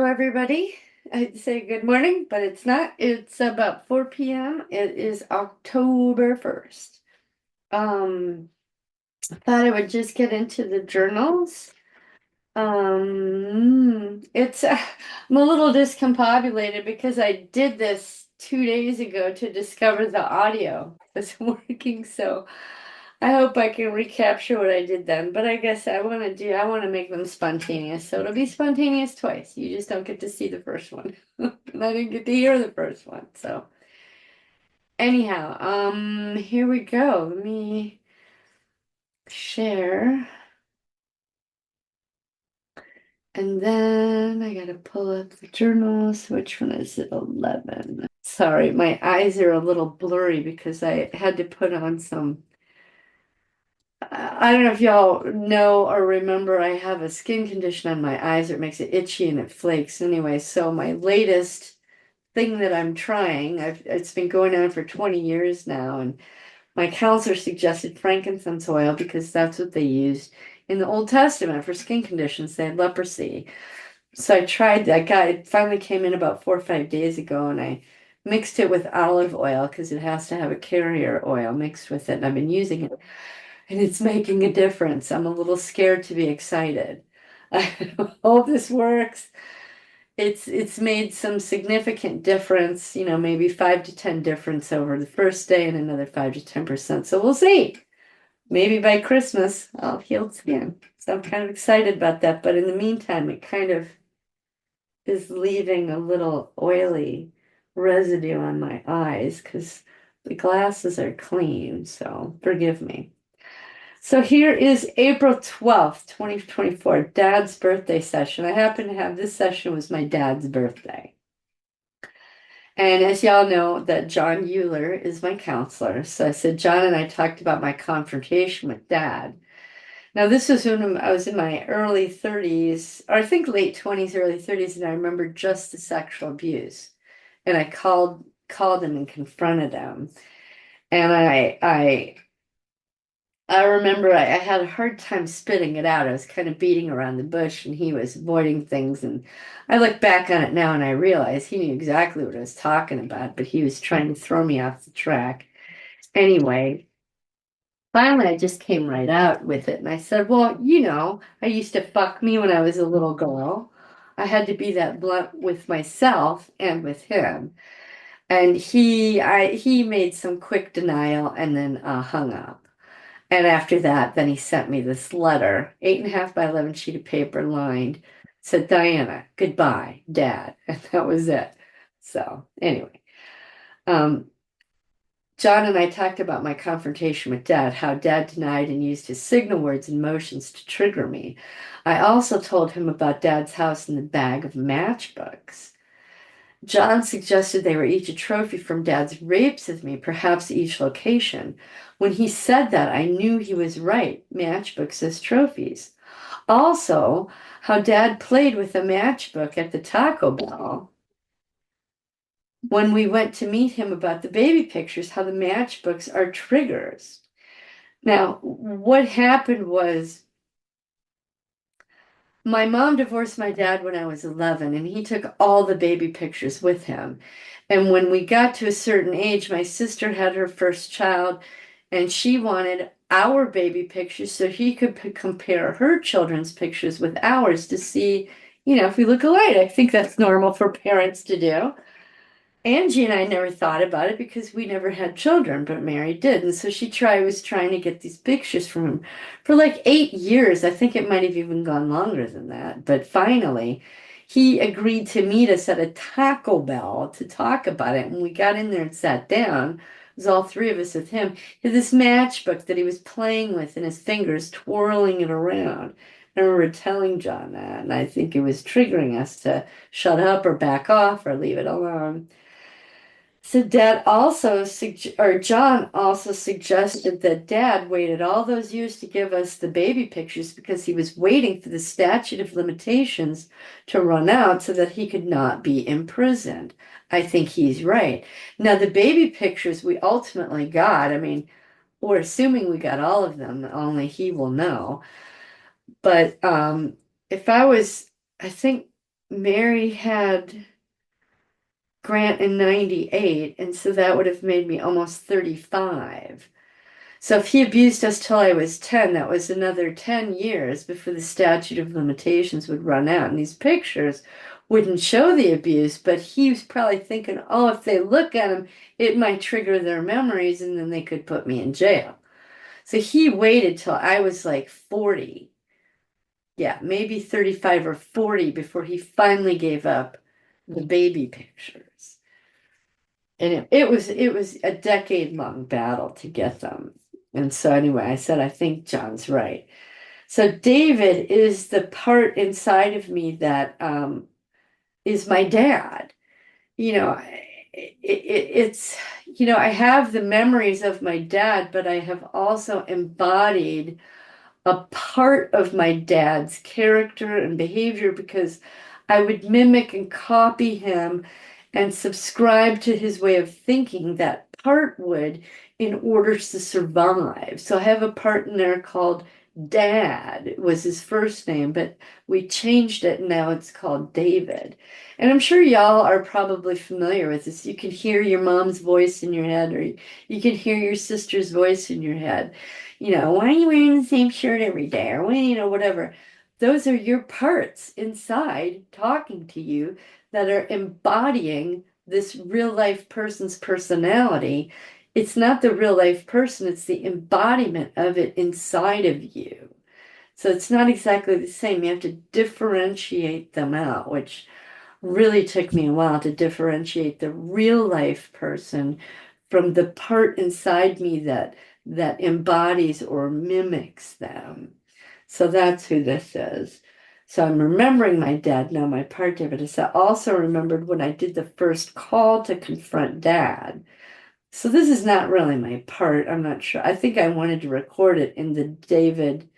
everybody. I'd say good morning, but it's not. It's about 4 p.m. It is October 1st. I thought I would just get into the journals. It's I'm a little discombobulated because I did this 2 days ago to discover the audio was working. So I hope I can recapture what I did then. But I guess I want to make them spontaneous. So it'll be spontaneous twice. You just don't get to see the first one. And I didn't get to hear the first one. So anyhow, here we go. Let me share. And then I gotta pull up the journals. Which one is it? 11. Sorry, my eyes are a little blurry because I had to put on some. I don't know if y'all know or remember, I have a skin condition on my eyes that makes it itchy and it flakes. Anyway, so my latest thing that I'm trying, it's been going on for 20 years now, and my counselor suggested frankincense oil because that's what they used in the Old Testament for skin conditions. They had leprosy. So I tried that. It finally came in about 4 or 5 days ago, and I mixed it with olive oil because it has to have a carrier oil mixed with it, and I've been using it. And it's making a difference. I'm a little scared to be excited. I hope this works. It's made some significant difference, maybe 5 to 10 difference over the first day and another 5 to 10%. So we'll see. Maybe by Christmas I'll heal skin. So I'm kind of excited about that. But in the meantime, it kind of is leaving a little oily residue on my eyes because the glasses are clean. So forgive me. So here is April 12th, 2024, Dad's birthday session. I happen to have this session was my dad's birthday. And as y'all know, that Jon Uhler is my counselor. So I said, John and I talked about my confrontation with Dad. Now, this was when I was in my early 30s, or I think late 20s, early 30s, and I remember just the sexual abuse. And I called him and confronted him. And I remember I had a hard time spitting it out. I was kind of beating around the bush and he was avoiding things. And I look back on it now and I realize he knew exactly what I was talking about, but he was trying to throw me off the track. Anyway, finally I just came right out with it. And I said, well, I used to fuck me when I was a little girl. I had to be that blunt with myself and with him. And he made some quick denial and then hung up. And after that, then he sent me this letter, 8.5 by 11 sheet of paper lined, said, Diana, goodbye, Dad. And that was it. So anyway, um, John and I talked about my confrontation with Dad, how Dad denied and used his signal words and motions to trigger me. I also told him about Dad's house and the bag of matchbooks. John suggested they were each a trophy from Dad's rapes of me, perhaps each location. When he said that, I knew he was right. Matchbooks as trophies. Also, how Dad played with a matchbook at the Taco Bell when we went to meet him about the baby pictures, how the matchbooks are triggers. Now, what happened was my mom divorced my dad when I was 11, and he took all the baby pictures with him. And when we got to a certain age, my sister had her first child, and she wanted our baby pictures so he could compare her children's pictures with ours to see, if we look alike. I think that's normal for parents to do. Angie and I never thought about it because we never had children, but Mary did. And so was trying to get these pictures from him for like 8 years. I think it might have even gone longer than that. But finally, he agreed to meet us at a Taco Bell to talk about it. And we got in there and sat down. It was all three of us with him. He had this matchbook that he was playing with in his fingers, twirling it around. I remember telling John that, and I think it was triggering us to shut up or back off or leave it alone. So John also suggested that Dad waited all those years to give us the baby pictures because he was waiting for the statute of limitations to run out so that he could not be imprisoned. I think he's right. Now, the baby pictures we ultimately got, I mean, we're assuming we got all of them, only he will know. But if I was, I think Mary had Grant in 98, and so that would have made me almost 35. So if he abused us till I was 10, that was another 10 years before the statute of limitations would run out. And these pictures wouldn't show the abuse, but he was probably thinking, oh, if they look at him, it might trigger their memories and then they could put me in jail. So he waited till I was like 40. Yeah, maybe 35 or 40 before he finally gave up the baby pictures. And it was a decade-long battle to get them. And so anyway, I said, I think John's right. So David is the part inside of me that is my dad. You know, it's, I have the memories of my dad, but I have also embodied a part of my dad's character and behavior because I would mimic and copy him and subscribe to his way of thinking that part would in order to survive. So I have a part in there called Dad, was his first name, but we changed it and now it's called David. And I'm sure y'all are probably familiar with this. You can hear your mom's voice in your head, or you can hear your sister's voice in your head. Why are you wearing the same shirt every day? Or when, whatever. Those are your parts inside talking to you that are embodying this real life person's personality. It's not the real life person, it's the embodiment of it inside of you. So it's not exactly the same. You have to differentiate them out, which really took me a while to differentiate the real life person from the part inside me that embodies or mimics them. So that's who this is. So I'm remembering my dad now, my part of it. I also remembered when I did the first call to confront dad. So this is not really my part. I'm not sure. I think I wanted to record it in the David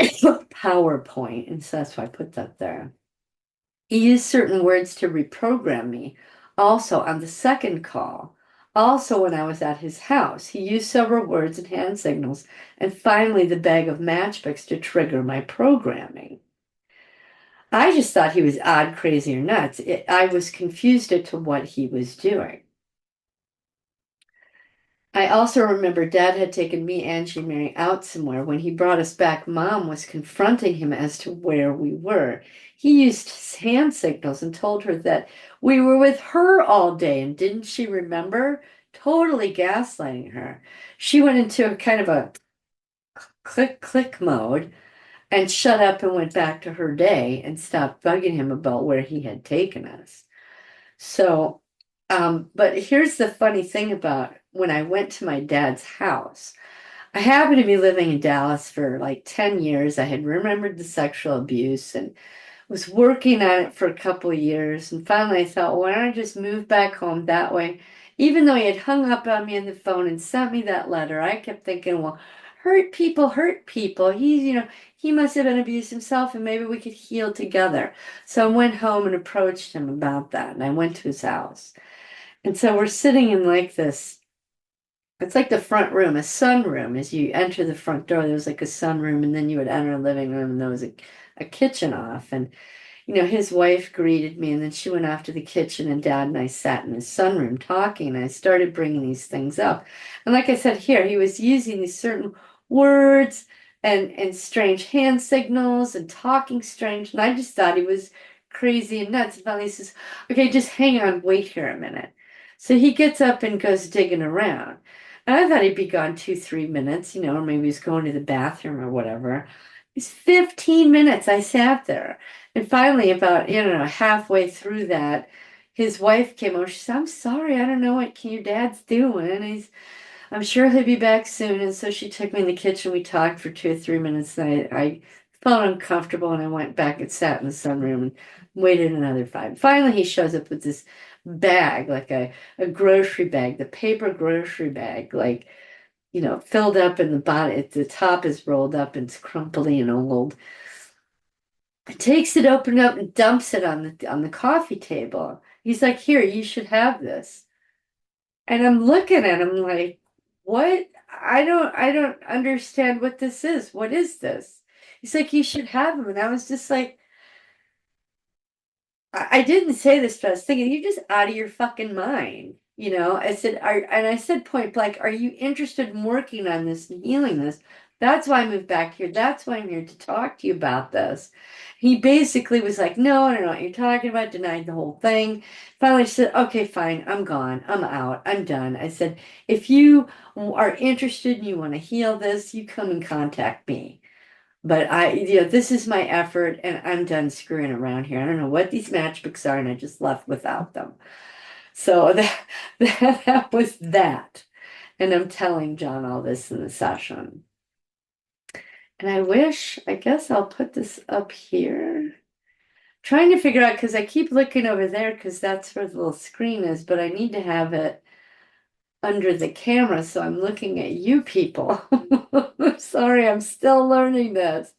PowerPoint, and so that's why I put that there. He used certain words to reprogram me. Also, on the second call, also when I was at his house, he used several words and hand signals, and finally the bag of matchbooks to trigger my programming. I just thought he was odd, crazy, or nuts. I was confused as to what he was doing. I also remember Dad had taken me, Angie, Mary out somewhere. When he brought us back, Mom was confronting him as to where we were. He used his hand signals and told her that we were with her all day, and didn't she remember? Totally gaslighting her. She went into a kind of a click click mode and shut up and went back to her day and stopped bugging him about where he had taken us. So, but here's the funny thing about when I went to my dad's house. I happened to be living in Dallas for like 10 years. I had remembered the sexual abuse and was working on it for a couple of years. And finally I thought, well, why don't I just move back home that way? Even though he had hung up on me on the phone and sent me that letter, I kept thinking, well, hurt people hurt people. He must have been abused himself and maybe we could heal together. So I went home and approached him about that. And I went to his house. And so we're sitting in like this, it's like the front room, a sunroom. As you enter the front door, there was like a sunroom, and then you would enter a living room, and there was a kitchen off. And his wife greeted me, and then she went off to the kitchen, and Dad and I sat in his sunroom talking, and I started bringing these things up. And like I said here, he was using these certain words and strange hand signals and talking strange, and I just thought he was crazy and nuts. And finally he says, okay, just hang on, wait here a minute. So he gets up and goes digging around. And I thought he'd be gone 2, 3 minutes, or maybe he's going to the bathroom or whatever. It's 15 minutes I sat there. And finally, about, halfway through that, his wife came over. She said, I'm sorry, I don't know what your dad's doing. I'm sure he'll be back soon. And so she took me in the kitchen. We talked for 2 or 3 minutes. And I felt uncomfortable and I went back and sat in the sunroom and waited another 5. Finally, he shows up with this bag, like a grocery bag, the paper grocery bag, like, filled up in the bottom. The top is rolled up and it's crumply and old. Takes it, open up, and dumps it on the coffee table. He's like, "Here, you should have this." And I'm looking at him like, "What? I don't understand what this is. What is this?" He's like, "You should have them." And I was just like, I didn't say this, but I was thinking, you're just out of your fucking mind. I said, and I said point blank, are you interested in working on this and healing this? That's why I moved back here. That's why I'm here to talk to you about this. He basically was like, no, I don't know what you're talking about, denied the whole thing. Finally said, okay, fine, I'm gone. I'm out. I'm done. I said, if you are interested and you want to heal this, you come and contact me. But this is my effort and I'm done screwing around here. I don't know what these matchbooks are and I just left without them. So that was that. And I'm telling John all this in the session. And I guess I'll put this up here. Trying to figure out, because I keep looking over there because that's where the little screen is, but I need to have it under the camera. So I'm looking at you people. Sorry, I'm still learning this.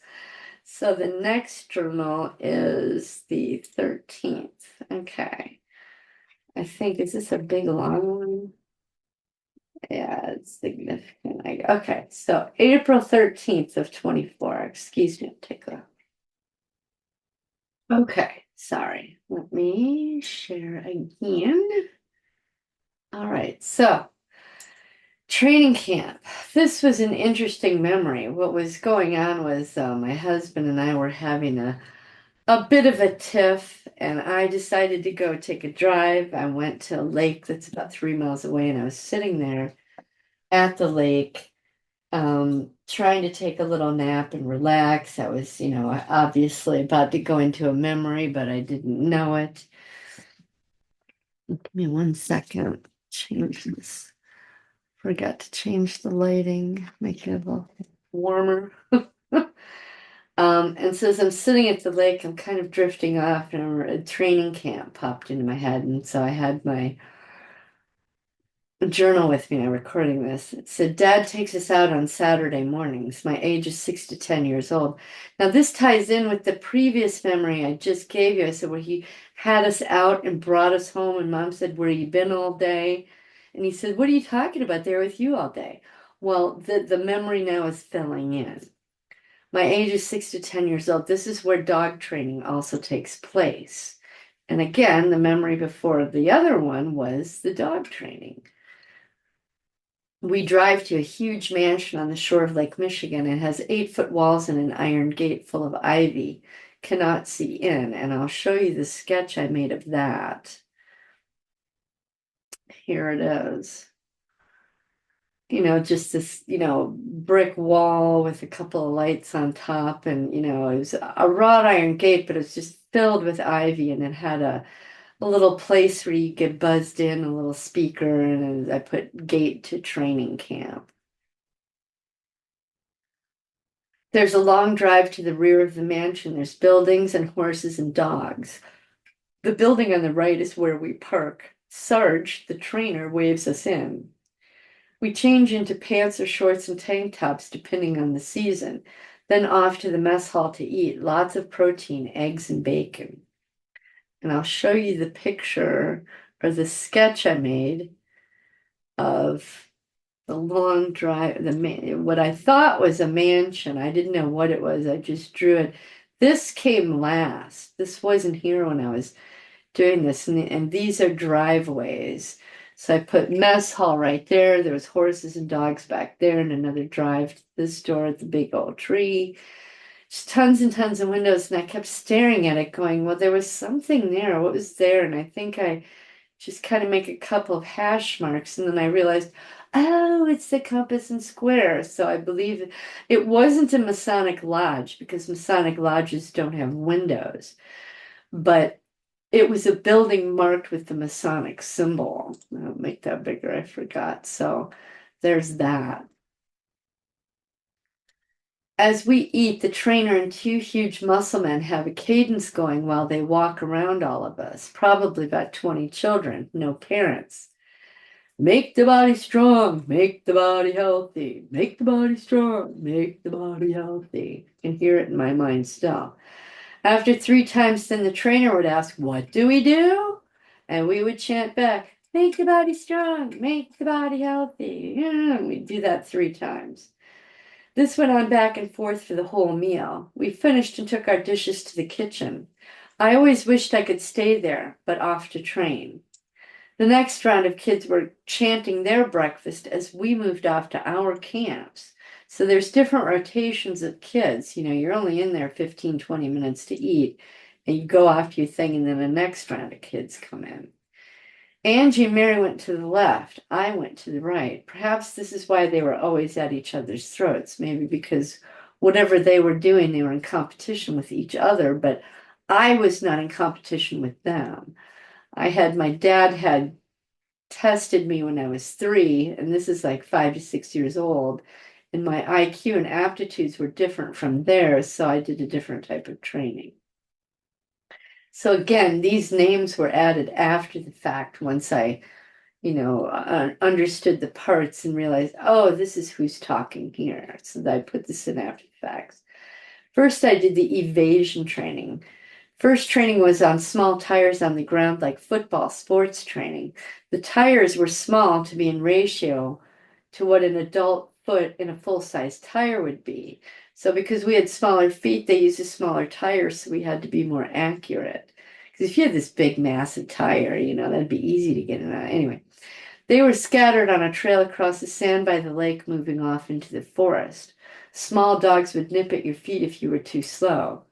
So the next journal is the 13th. Okay. I think, is this a big long one? Yeah, it's significant. Okay, so April 13th of 24. Excuse me, take a. Okay, sorry. Let me share again. All right, so training camp. This was an interesting memory. What was going on was my husband and I were having a bit of a tiff, and I decided to go take a drive. I went to a lake that's about 3 miles away, and I was sitting there at the lake, trying to take a little nap and relax. I was, obviously about to go into a memory, but I didn't know it. Give me 1 second. Change this. Forgot to change the lighting, make it a little warmer. And so as I'm sitting at the lake, I'm kind of drifting off, and a training camp popped into my head. And so I had my journal with me. I'm recording this. It said, Dad takes us out on Saturday mornings. My age is 6 to 10 years old. Now, this ties in with the previous memory I just gave you. I said, where he had us out and brought us home, and Mom said, where you been all day? And he said, what are you talking about? They were with you all day. Well, the memory now is filling in. My age is 6 to 10 years old. This is where dog training also takes place. And again, the memory before the other one was the dog training. We drive to a huge mansion on the shore of Lake Michigan. It has 8-foot walls and an iron gate full of ivy. Cannot see in. And I'll show you the sketch I made of that. Here it is. Just this, brick wall with a couple of lights on top. And, it was a wrought iron gate, but it's just filled with ivy. And it had a little place where you get buzzed in, a little speaker. And I put gate to training camp. There's a long drive to the rear of the mansion. There's buildings and horses and dogs. The building on the right is where we park. Sarge, the trainer, waves us in. We change into pants or shorts and tank tops depending on the season, then off to the mess hall to eat. Lots of protein, eggs and bacon. And I'll show you the picture or the sketch I made of the long drive, what I thought was a mansion. I didn't know what it was. I just drew it. This came last. This wasn't here when I was doing this. And these are driveways. So I put mess hall right there. There was horses and dogs back there, and another drive to this door at the big old tree. Just tons and tons of windows. And I kept staring at it going, well, there was something there. What was there? And I think I just kind of make a couple of hash marks. And then I realized, oh, it's the compass and square. So I believe it wasn't a Masonic lodge because Masonic lodges don't have windows, but it was a building marked with the Masonic symbol. I'll make that bigger. I forgot. So there's that. As we eat, the trainer and two huge muscle men have a cadence going while they walk around all of us, probably about 20 children, no parents. Make the body strong, make the body healthy, make the body strong, make the body healthy. I can hear it in my mind still. After 3 times, then the trainer would ask, what do we do? And we would chant back, make the body strong, make the body healthy. Yeah, and we'd do that 3 times. This went on back and forth for the whole meal. We finished and took our dishes to the kitchen. I always wished I could stay there, but off to train. The next round of kids were chanting their breakfast as we moved off to our camps. So there's different rotations of kids. You're only in there 15, 20 minutes to eat, and you go off to your thing, and then the next round of kids come in. Angie and Mary went to the left. I went to the right. Perhaps this is why they were always at each other's throats. Maybe because whatever they were doing, they were in competition with each other, but I was not in competition with them. My dad had tested me when I was 3, and this is like 5 to 6 years old, and my IQ and aptitudes were different from theirs, so I did a different type of training. So again, these names were added after the fact once I, understood the parts and realized, oh, this is who's talking here. So I put this in after the facts. First, I did the evasion training. First training was on small tires on the ground, like football sports training. The tires were small to be in ratio to what an adult foot in a full-size tire would be. So because we had smaller feet, they used a smaller tire, so we had to be more accurate. Because if you had this big, massive tire, that'd be easy to get in on. Anyway, they were scattered on a trail across the sand by the lake, moving off into the forest. Small dogs would nip at your feet if you were too slow.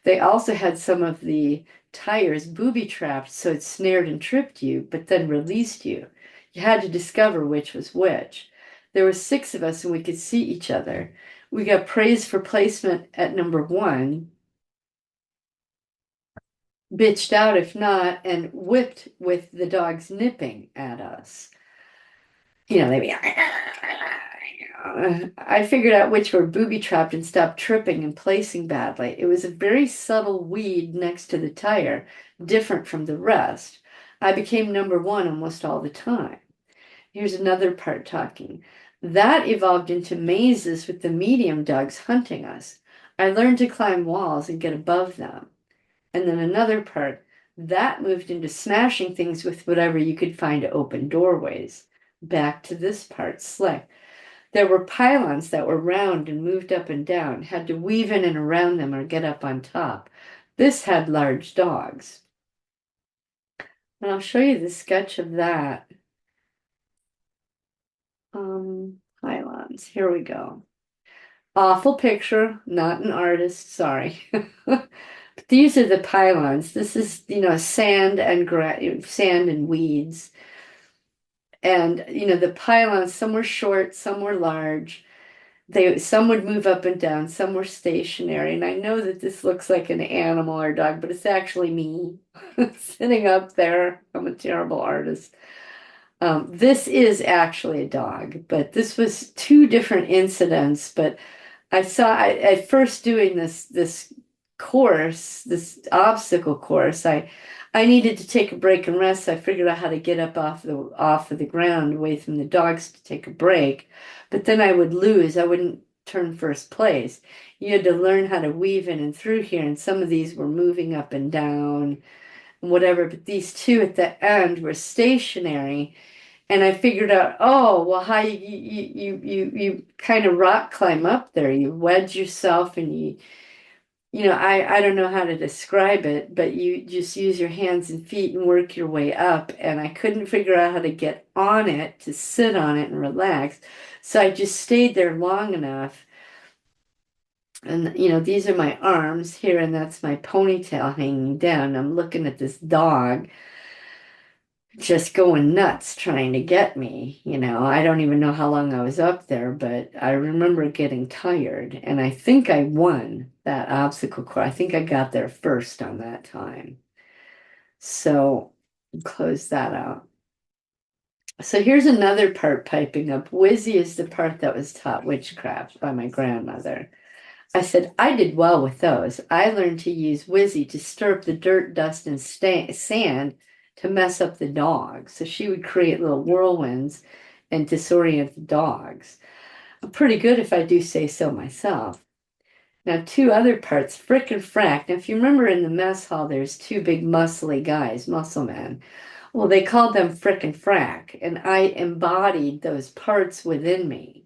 They also had some of the tires booby trapped so it snared and tripped you, but then released you. You had to discover which was which. There were 6 of us and we could see each other. We got praise for placement at number 1, bitched out if not, and whipped with the dogs nipping at us. They'd be. I figured out which were booby trapped and stopped tripping and placing badly. It was a very subtle weed next to the tire, different from the rest. I became number 1 almost all the time. Here's another part talking. That evolved into mazes with the medium dogs hunting us. I learned to climb walls and get above them. And then another part, that moved into smashing things with whatever you could find to open doorways. Back to this part, slick. There were pylons that were round and moved up and down, had to weave in and around them or get up on top. This had large dogs. And I'll show you the sketch of that. Pylons, here we go. Awful picture, not an artist, sorry. But these are the pylons. This is, sand and weeds. And, the pylons, some were short, some were large. Some would move up and down, some were stationary. And I know that this looks like an animal or dog, but it's actually me sitting up there. I'm a terrible artist. This is actually a dog, but this was 2 different incidents. But at first doing this course, this obstacle course, I needed to take a break and rest. So I figured out how to get up off of the ground away from the dogs to take a break. But then I would lose. I wouldn't turn first place. You had to learn how to weave in and through here, and some of these were moving up and down and whatever. But these 2 at the end were stationary. And I figured out, oh, well, how you kind of rock climb up there. You wedge yourself and I don't know how to describe it, but you just use your hands and feet and work your way up. And I couldn't figure out how to get on it, to sit on it and relax. So I just stayed there long enough. And, these are my arms here, and that's my ponytail hanging down. I'm looking at this dog just going nuts trying to get me. I don't even know how long I was up there, but I remember getting tired, and I think I won that obstacle course. I think I got there first on that time. So close that out. So here's another part piping up. Wizzy is the part that was taught witchcraft by my grandmother. I said, I did well with those. I learned to use Wizzy to stir up the dirt, dust, and sand to mess up the dogs. So she would create little whirlwinds and disorient the dogs. I'm pretty good if I do say so myself. Now, 2 other parts, frick and frack. Now, if you remember in the mess hall, there's 2 big muscly guys, muscle men. Well, they called them frick and frack, and I embodied those parts within me.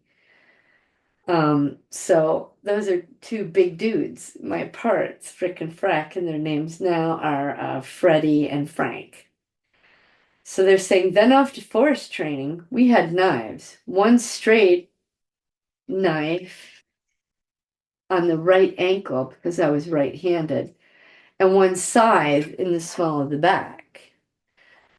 So those are two big dudes, my parts, Frick and Frack, and their names now are Freddie and Frank. So they're saying, then after forest training, we had knives, one straight knife on the right ankle because I was right-handed, and one scythe in the small of the back.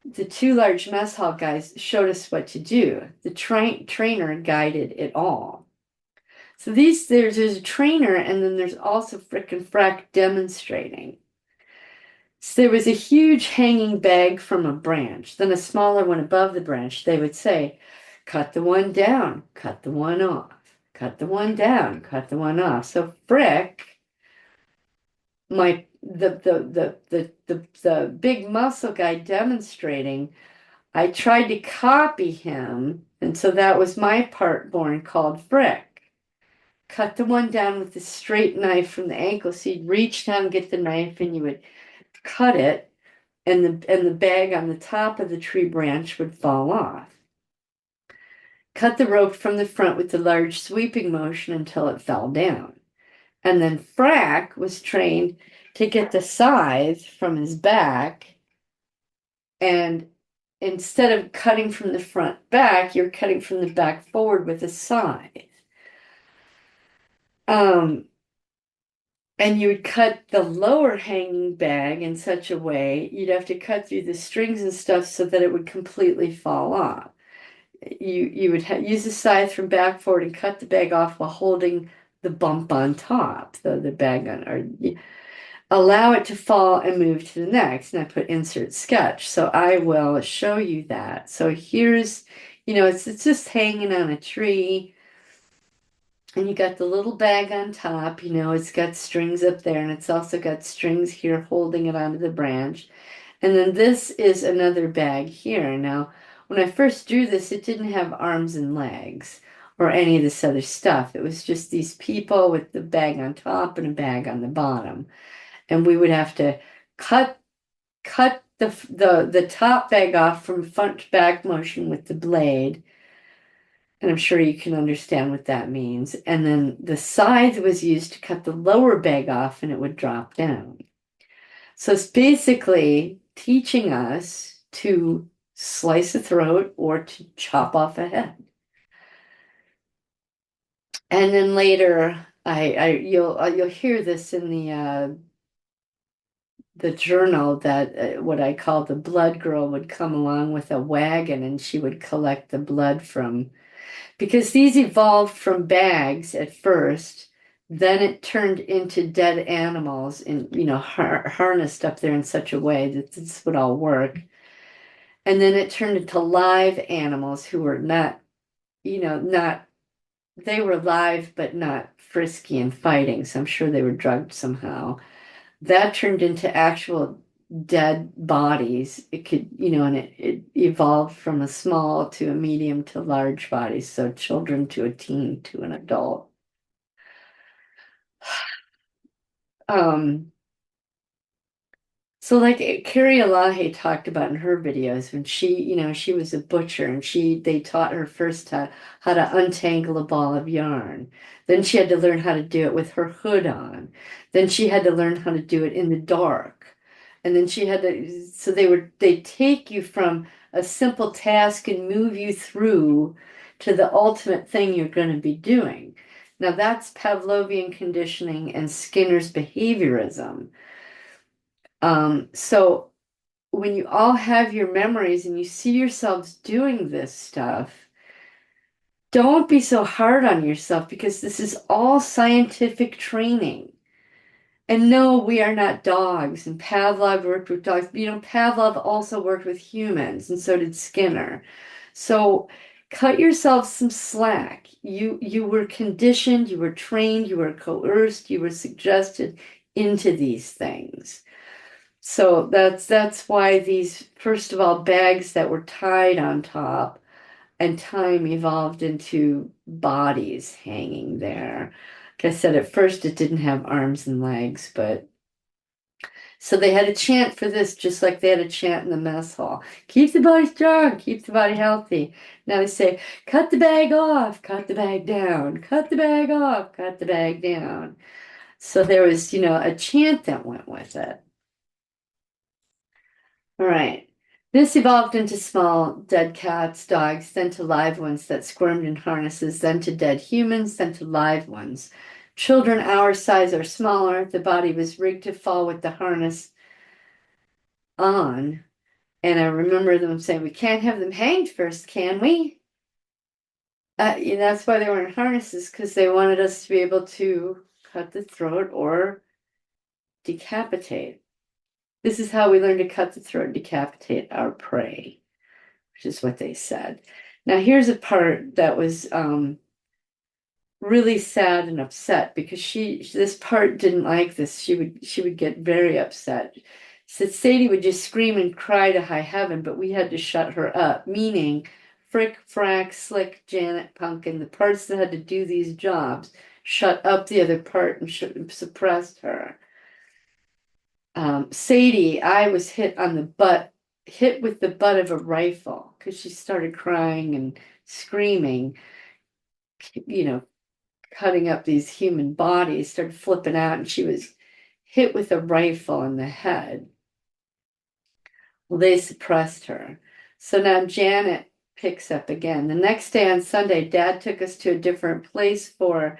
The two large mess hall guys showed us what to do. The trainer guided it all. So there's a trainer, and then there's also Frick and Frack demonstrating. So there was a huge hanging bag from a branch, then a smaller one above the branch. They would say, cut the one down, cut the one off, cut the one down, cut the one off. So Frick, my the big muscle guy demonstrating, I tried to copy him, and so that was my part born called Frick. Cut the one down with the straight knife from the ankle. So you'd reach down, get the knife, and you would cut it, and the bag on the top of the tree branch would fall off. Cut the rope from the front with the large sweeping motion until it fell down. And then Frack was trained to get the scythe from his back, and instead of cutting from the front back, you're cutting from the back forward with a scythe. Um, and you would cut the lower hanging bag in such a way, you'd have to cut through the strings and stuff so that it would completely fall off. You would use the scythe from back forward and cut the bag off while holding the bump on top, the bag on, or allow it to fall and move to the next. And I put insert sketch. So I will show you that. So here's, it's just hanging on a tree. And you got the little bag on top, it's got strings up there, and it's also got strings here holding it onto the branch. And then this is another bag here. Now, when I first drew this, it didn't have arms and legs or any of this other stuff. It was just these people with the bag on top and a bag on the bottom. And we would have to cut the top bag off from front to back motion with the blade, and I'm sure you can understand what that means. And then the scythe was used to cut the lower bag off, and it would drop down. So it's basically teaching us to slice a throat or to chop off a head. And then later, you'll hear this in the journal that what I call the blood girl would come along with a wagon, and she would collect the blood from, because these evolved from bags at first, then it turned into dead animals and, harnessed up there in such a way that this would all work. And then it turned into live animals who were not, not, they were live but not frisky and fighting. So I'm sure they were drugged somehow. That turned into actual dead bodies. It could, and it evolved from a small to a medium to large body. So children to a teen to an adult. Um, So like Carrie Elahe talked about in her videos when she was a butcher, and they taught her first how to untangle a ball of yarn. Then she had to learn how to do it with her hood on. Then she had to learn how to do it in the dark. And then she had to, so they take you from a simple task and move you through to the ultimate thing you're going to be doing. Now that's Pavlovian conditioning and Skinner's behaviorism. So when you all have your memories and you see yourselves doing this stuff, don't be so hard on yourself, because this is all scientific training. And no, we are not dogs. And Pavlov worked with dogs. Pavlov also worked with humans, and so did Skinner. So cut yourself some slack. You were conditioned, you were trained, you were coerced, you were suggested into these things. So that's why these, first of all, bags that were tied on top, and time evolved into bodies hanging there. Like I said, at first it didn't have arms and legs, but So they had a chant for this, just like they had a chant in the mess hall. Keep the body strong, keep the body healthy. Now they say, cut the bag off, cut the bag down, cut the bag off, cut the bag down. So there was, a chant that went with it. All right. This evolved into small dead cats, dogs, then to live ones that squirmed in harnesses, then to dead humans, then to live ones. Children our size or smaller, the body was rigged to fall with the harness on. And I remember them saying, we can't have them hanged first, can we? That's why they were in harnesses, because they wanted us to be able to cut the throat or decapitate. This is how we learn to cut the throat and decapitate our prey, which is what they said. Now, here's a part that was really sad and upset because this part didn't like this. She would get very upset. Said Sadie would just scream and cry to high heaven, but we had to shut her up, meaning Frick, Frack, Slick, Janet, Pumpkin, the parts that had to do these jobs, shut up the other part and suppressed her. Sadie, I was hit with the butt of a rifle because she started crying and screaming, cutting up these human bodies, started flipping out, and she was hit with a rifle in the head. Well, they suppressed her. So now Janet picks up again. The next day on Sunday, Dad took us to a different place for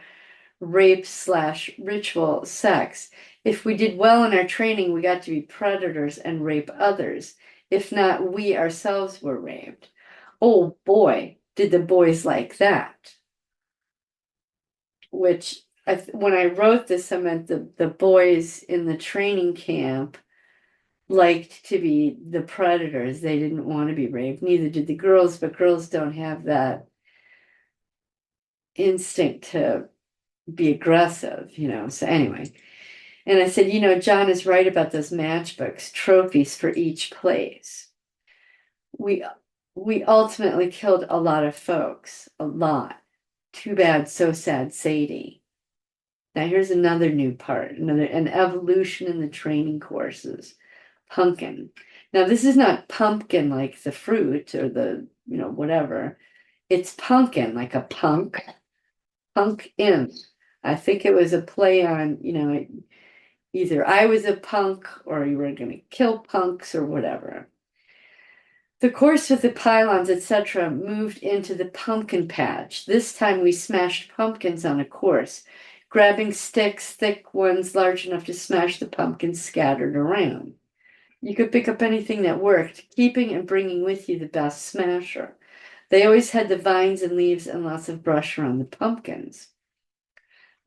rape/ritual sex. If we did well in our training, we got to be predators and rape others. If not, we ourselves were raped. Oh boy, did the boys like that. Which, when I wrote this, I meant the boys in the training camp liked to be the predators. They didn't want to be raped. Neither did the girls, but girls don't have that instinct to be aggressive, So anyway, and I said, Jon is right about those matchbooks, trophies for each place. We ultimately killed a lot of folks, a lot. Too bad, so sad, Sadie. Now here's another new part, an evolution in the training courses. Pumpkin. Now this is not pumpkin like the fruit or the, whatever. It's pumpkin, like a punk in. I think it was a play on, either I was a punk or you were going to kill punks or whatever. The course with the pylons, etc., moved into the pumpkin patch. This time we smashed pumpkins on a course, grabbing sticks, thick ones large enough to smash the pumpkins scattered around. You could pick up anything that worked, keeping and bringing with you the best smasher. They always had the vines and leaves and lots of brush around the pumpkins.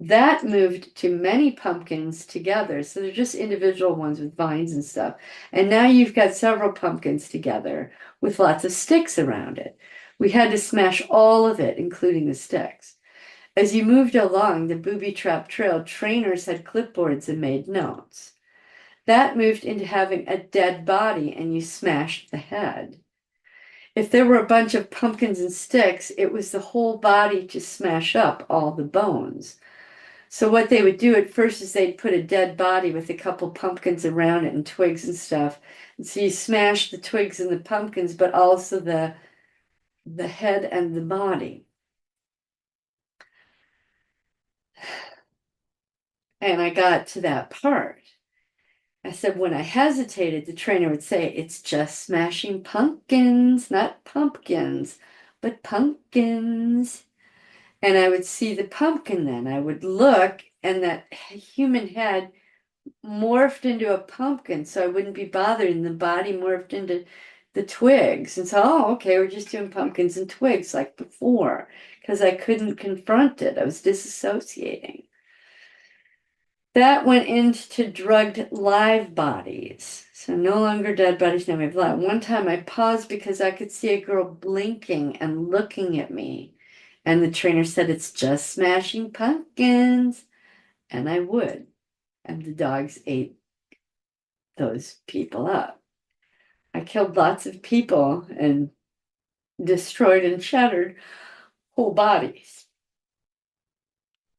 That moved to many pumpkins together. So they're just individual ones with vines and stuff. And now you've got several pumpkins together with lots of sticks around it. We had to smash all of it, including the sticks. As you moved along the booby trap trail, trainers had clipboards and made notes. That moved into having a dead body and you smashed the head. If there were a bunch of pumpkins and sticks, it was the whole body to smash up all the bones. So what they would do at first is they'd put a dead body with a couple pumpkins around it and twigs and stuff. And so you smash the twigs and the pumpkins, but also the head and the body. And I got to that part. I said, when I hesitated, the trainer would say, it's just smashing pumpkins, not pumpkins, but pumpkins. And I would see the pumpkin then. I would look, and that human head morphed into a pumpkin, so I wouldn't be bothered, and the body morphed into the twigs. And so, okay, we're just doing pumpkins and twigs like before, because I couldn't confront it. I was disassociating. That went into drugged live bodies. So no longer dead bodies, now we have live. One time I paused because I could see a girl blinking and looking at me. And the trainer said, it's just smashing pumpkins. And I would. And the dogs ate those people up. I killed lots of people and destroyed and shattered whole bodies.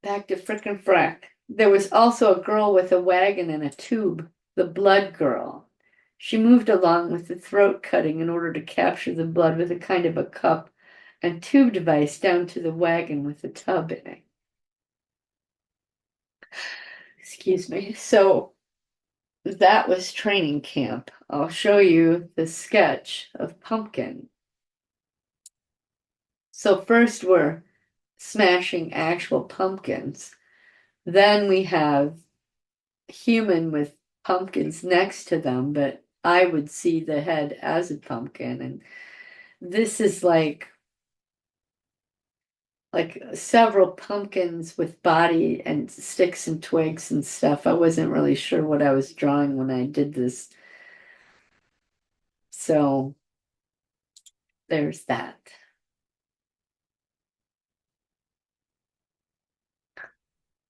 Back to frickin' frack. There was also a girl with a wagon and a tube. the blood girl. She moved along with the throat cutting in order to capture the blood with a kind of a cup and tube device down to the wagon with the tub in it. Excuse me. So that was training camp. I'll show you the sketch of Pumpkin. So first we're smashing actual pumpkins. Then we have human with pumpkins next to them, but I would see the head as a pumpkin. And this is like several pumpkins with body and sticks and twigs and stuff. I wasn't really sure what I was drawing when I did this. So there's that.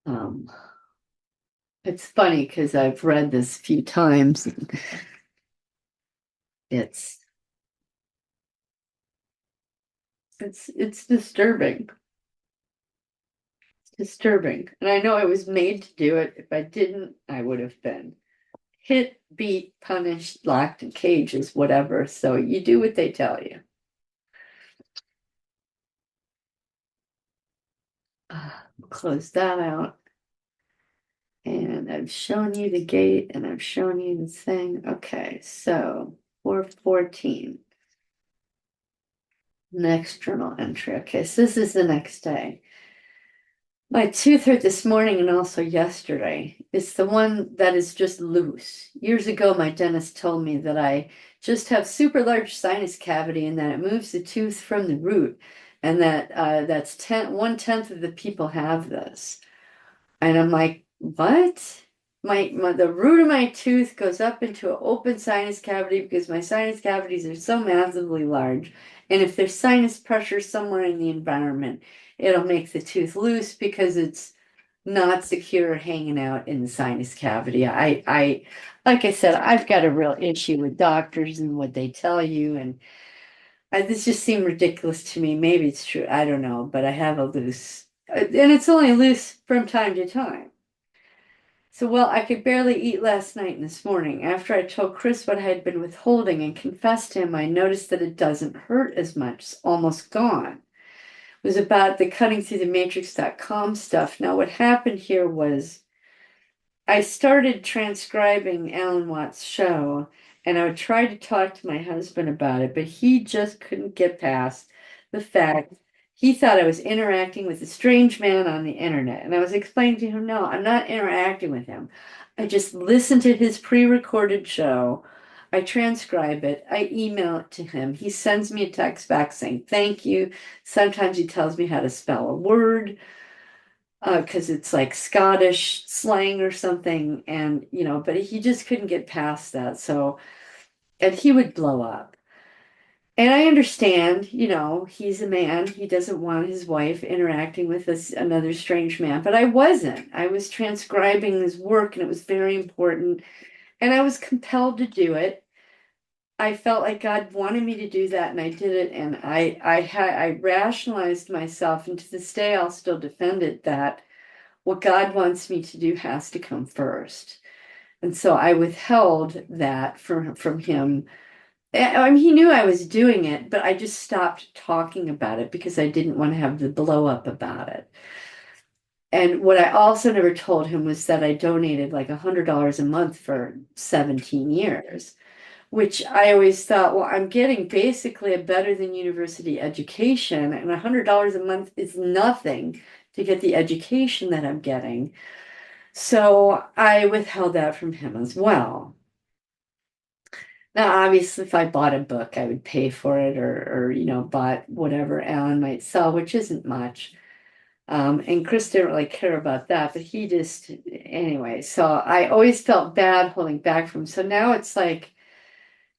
Um, it's funny because I've read this a few times. It's it's disturbing. It's disturbing. And I know I was made to do it. If I didn't, I would have been hit, beat, punished, locked in cages, whatever. So you do what they tell you. Close that out. And I've shown you the gate and I've shown you the thing. Okay, so 414. Next journal entry. Okay, so this is the next day. My tooth hurt this morning and also yesterday. It's the one that is just loose. Years ago, my dentist told me that I just have super large sinus cavity and that it moves the tooth from the root, and that that's 1/10 of the people have this. And I'm like, what? The root of my tooth goes up into an open sinus cavity because my sinus cavities are so massively large. And if there's sinus pressure somewhere in the environment, it'll make the tooth loose because it's not secure hanging out in the sinus cavity. Like I said, I've got a real issue with doctors and what they tell you, and this just seemed ridiculous to me. Maybe it's true, I don't know, but I have a loose, and it's only loose from time to time. So, well, I could barely eat last night and this morning. After I told Chris what I had been withholding and confessed to him, I noticed that it doesn't hurt as much, it's almost gone. It was about the cutting through the matrix.com stuff. Now, what happened here was I started transcribing Alan Watts' show, and I would try to talk to my husband about it, but he just couldn't get past the fact he thought I was interacting with a strange man on the internet. And I was explaining to him, no, I'm not interacting with him. I just listen to his pre-recorded show. I transcribe it. I email it to him. He sends me a text back saying thank you. Sometimes he tells me how to spell a word because it's like Scottish slang or something, and but he just couldn't get past that. So, and he would blow up. And I understand, he's a man. He doesn't want his wife interacting with another strange man. But I wasn't. I was transcribing his work, and it was very important. And I was compelled to do it. I felt like God wanted me to do that, and I did it. And I rationalized myself, and to this day, I'll still defend it that what God wants me to do has to come first. And so I withheld that from him. I mean, he knew I was doing it, but I just stopped talking about it because I didn't want to have the blow up about it. And what I also never told him was that I donated like $100 a month for 17 years, which I always thought, well, I'm getting basically a better than university education, and $100 a month is nothing to get the education that I'm getting. So I withheld that from him as well. Now, obviously, if I bought a book, I would pay for it, or bought whatever Alan might sell, which isn't much. And Chris didn't really care about that, but he just, anyway. So I always felt bad holding back from him. So now it's like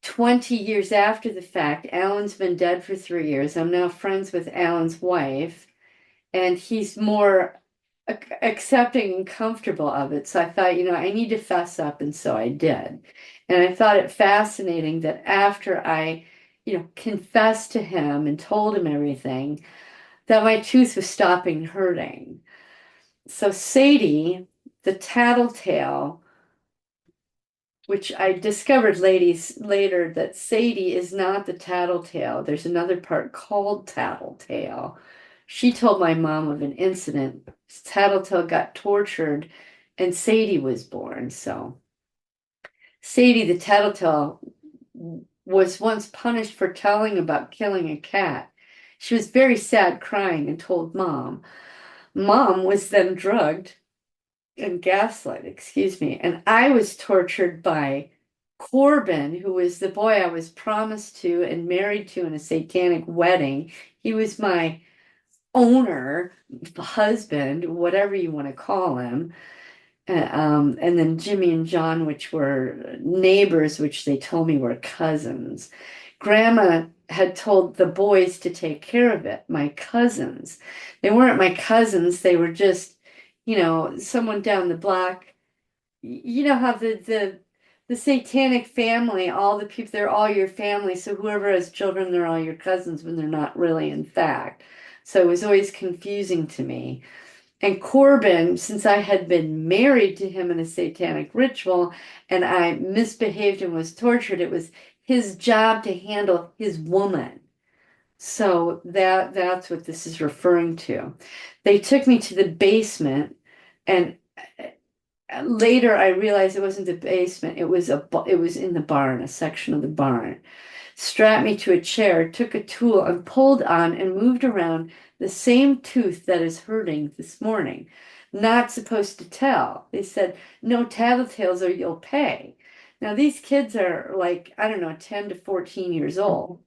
20 years after the fact. Alan's been dead for 3 years. I'm now friends with Alan's wife, and he's more accepting and comfortable of it. So I thought, I need to fess up, and so I did. And I thought it fascinating that after I, confessed to him and told him everything, that my tooth was stopping hurting. So Sadie, the tattletale, which I discovered ladies later that Sadie is not the tattletale. There's another part called tattletale. She told my mom of an incident. Tattletale got tortured and Sadie was born. So Sadie the tattletale was once punished for telling about killing a cat. She was very sad, crying, and told mom. Mom was then drugged and gaslight, excuse me. And I was tortured by Corbin, who was the boy I was promised to and married to in a satanic wedding. He was my owner, husband, whatever you want to call him. And then Jimmy and John, which were neighbors, which they told me were cousins. Grandma had told the boys to take care of it, my cousins. They weren't my cousins, they were just, someone down the block. You know how the satanic family, all the people, they're all your family. So whoever has children, they're all your cousins when they're not really, in fact. So it was always confusing to me. And Corbin, since I had been married to him in a satanic ritual and I misbehaved and was tortured, it was his job to handle his woman. So that's what this is referring to. They took me to the basement and later I realized it wasn't the basement, it was in the barn, a section of the barn. Strapped me to a chair, took a tool and pulled on and moved around the same tooth that is hurting this morning. Not supposed to tell. They said, no tattletales or you'll pay. Now these kids are like, I don't know, 10 to 14 years old.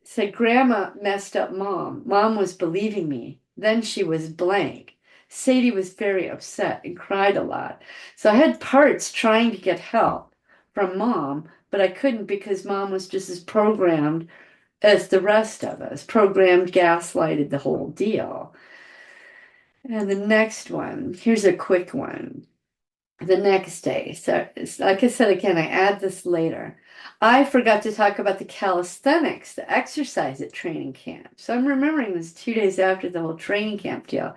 Said grandma messed up mom. Mom was believing me. Then she was blank. Sadie was very upset and cried a lot. So I had parts trying to get help from mom, but I couldn't because mom was just as programmed as the rest of us. Programmed, gaslighted the whole deal. And the next one, here's a quick one. The next day. So, like I said again, I add this later. I forgot to talk about the calisthenics, the exercise at training camp. So I'm remembering this 2 days after the whole training camp deal.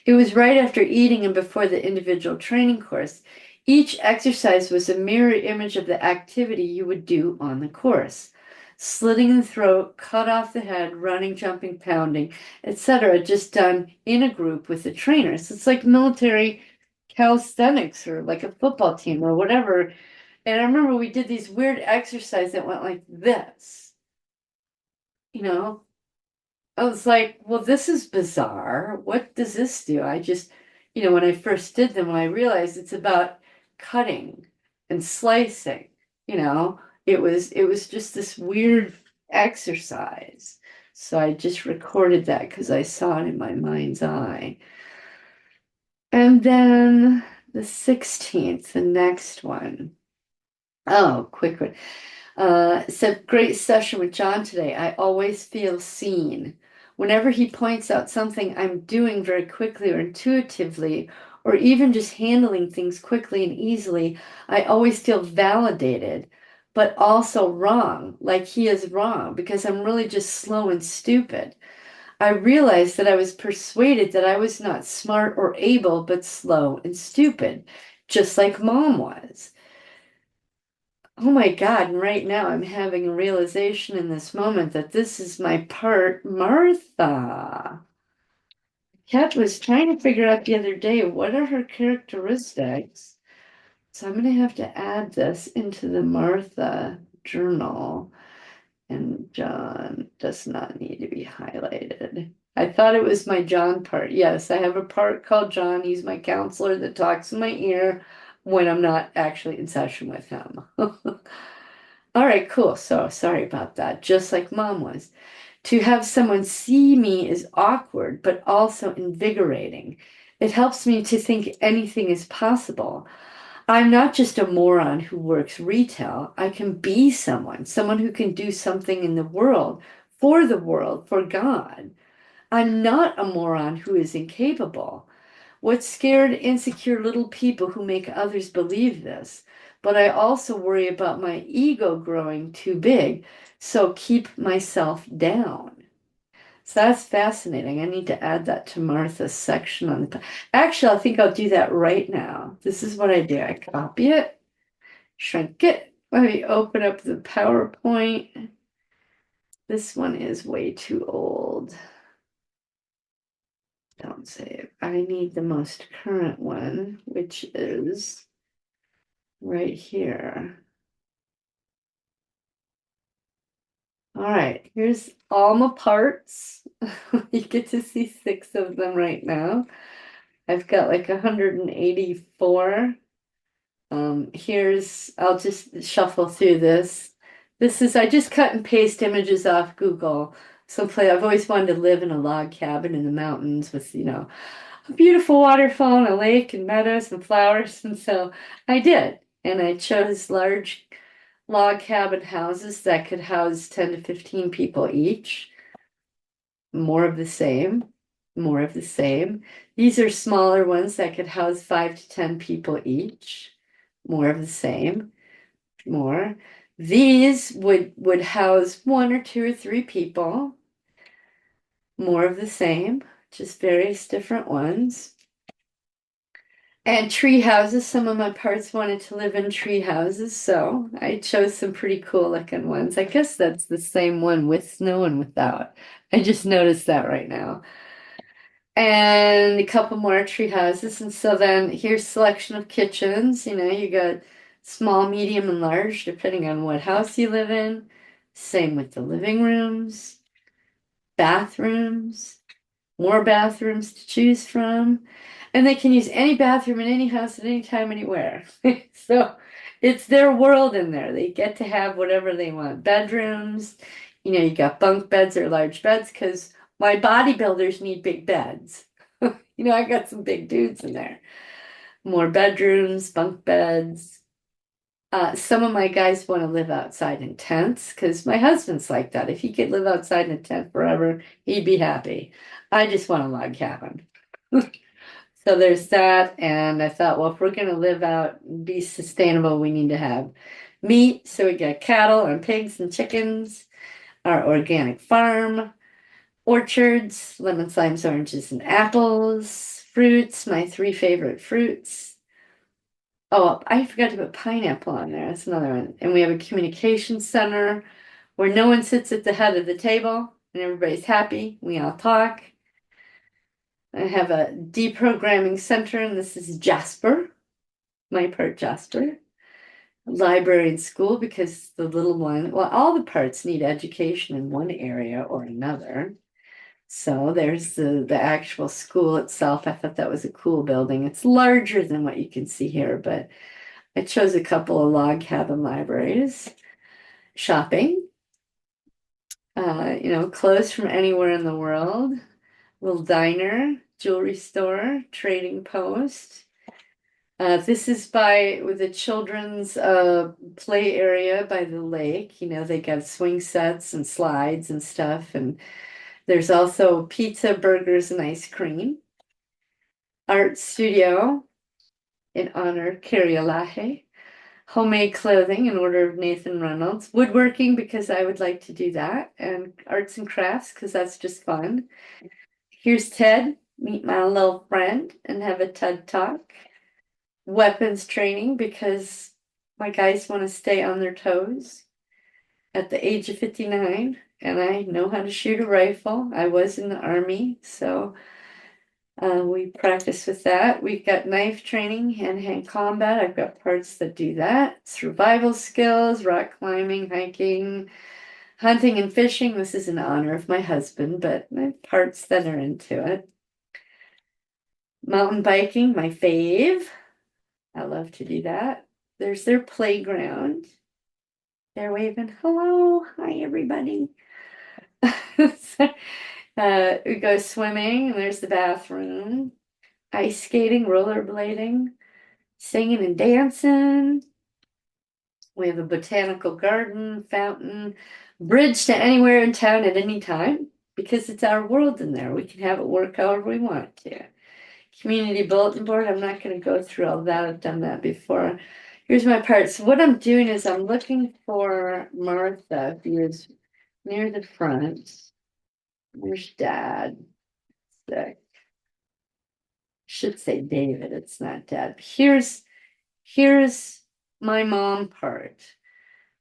It was right after eating and before the individual training course. Each exercise was a mirror image of the activity you would do on the course. Slitting the throat, cut off the head, running, jumping, pounding, etc., just done in a group with the trainers. It's like military calisthenics or like a football team or whatever. And I remember we did these weird exercises that went like this, you know. I was like, well, this is bizarre. What does this do? I just, when I first did them, I realized it's about cutting and slicing, you know. It was just this weird exercise. So I just recorded that because I saw it in my mind's eye. And then the 16th, the next one. Oh, quick one. Said, great session with John today. I always feel seen. Whenever he points out something I'm doing very quickly or intuitively, or even just handling things quickly and easily, I always feel validated, but also wrong, like he is wrong, because I'm really just slow and stupid. I realized that I was persuaded that I was not smart or able, but slow and stupid, just like mom was. Oh my God, and right now I'm having a realization in this moment that this is my part, Martha. Kat was trying to figure out the other day what are her characteristics. So I'm going to have to add this into the Martha journal. And John does not need to be highlighted. I thought it was my John part. Yes, I have a part called John. He's my counselor that talks in my ear when I'm not actually in session with him. All right, cool. So sorry about that. Just like mom was. To have someone see me is awkward, but also invigorating. It helps me to think anything is possible. I'm not just a moron who works retail. I can be someone who can do something in the world, for God. I'm not a moron who is incapable. What scared, insecure little people who make others believe this? But I also worry about my ego growing too big, so keep myself down. So that's fascinating. I need to add that to Martha's section Actually, I think I'll do that right now. This is what I do. I copy it, shrink it. Let me open up the PowerPoint. This one is way too old. Don't save. I need the most current one, which is right here. All right, here's all my parts. You get to see 6 of them right now. I've got like 184. I'll just shuffle through this. I just cut and paste images off Google. I've always wanted to live in a log cabin in the mountains with, a beautiful waterfall and a lake and meadows and flowers. And so I did. And I chose large log cabin houses that could house 10 to 15 people each. More of the same, more of the same. These are smaller ones that could house 5 to 10 people each. More of the same, more. These would house 1 or 2 or 3 people. More of the same, just various different ones. And tree houses, some of my parts wanted to live in tree houses, so I chose some pretty cool looking ones. I guess that's the same one with snow and without. I just noticed that right now. And a couple more tree houses. And so then here's selection of kitchens. You got small, medium, and large, depending on what house you live in. Same with the living rooms, bathrooms, more bathrooms to choose from. And they can use any bathroom in any house at any time, anywhere. So it's their world in there. They get to have whatever they want. Bedrooms, you got bunk beds or large beds because my bodybuilders need big beds. I got some big dudes in there. More bedrooms, bunk beds. Some of my guys want to live outside in tents because my husband's like that. If he could live outside in a tent forever, he'd be happy. I just want a log cabin. So there's that. And I thought, well, if we're going to live out and be sustainable, we need to have meat. So we got cattle and pigs and chickens, our organic farm, orchards, lemons, limes, oranges, and apples, fruits, my 3 favorite fruits. Oh, I forgot to put pineapple on there. That's another one. And we have a communication center where no one sits at the head of the table and everybody's happy. We all talk. I have a deprogramming center, and this is Jasper, my part Jasper. Library and school because the little one, well, all the parts need education in one area or another. So there's the actual school itself. I thought that was a cool building. It's larger than what you can see here, but I chose a couple of log cabin libraries. Shopping, clothes from anywhere in the world. Little diner, jewelry store, trading post. This is with the children's play area by the lake. They got swing sets and slides and stuff. And there's also pizza, burgers, and ice cream. Art studio in honor of Kyrielahe. Homemade clothing in order of Nathan Reynolds. Woodworking because I would like to do that. And arts and crafts because that's just fun. Here's Ted. Meet my little friend and have a TED talk. Weapons training because my guys want to stay on their toes at the age of 59, and I know how to shoot a rifle. I was in the Army, so we practice with that. We've got knife training, hand-to-hand combat. I've got parts that do that. Survival skills, rock climbing, hiking, hunting and fishing. This is in honor of my husband, but I have parts that are into it. Mountain biking, my fave. I love to do that. There's their playground. They're waving, hello, hi everybody. We go swimming, and there's the bathroom. Ice skating, rollerblading, singing and dancing. We have a botanical garden, fountain, bridge to anywhere in town at any time because it's our world in there. We can have it work however we want to. Community bulletin board. I'm not going to go through all that. I've done that before. Here's my part. So what I'm doing is I'm looking for Martha, who is near the front. There's Dad. I should say David. It's not Dad. Here's my mom part,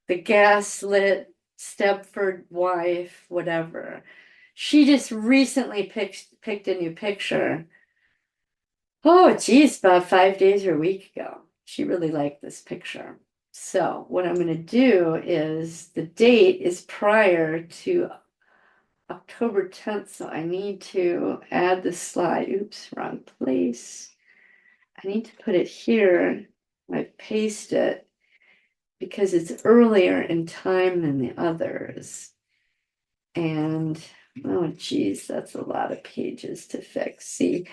the gaslit Stepford wife, whatever. She just recently picked a new picture. Oh, geez, about 5 days or a week ago. She really liked this picture. So what I'm going to do is the date is prior to October 10th, so I need to add the slide. Oops, wrong place. I need to put it here. I paste it because it's earlier in time than the others. And oh geez, that's a lot of pages to fix. See,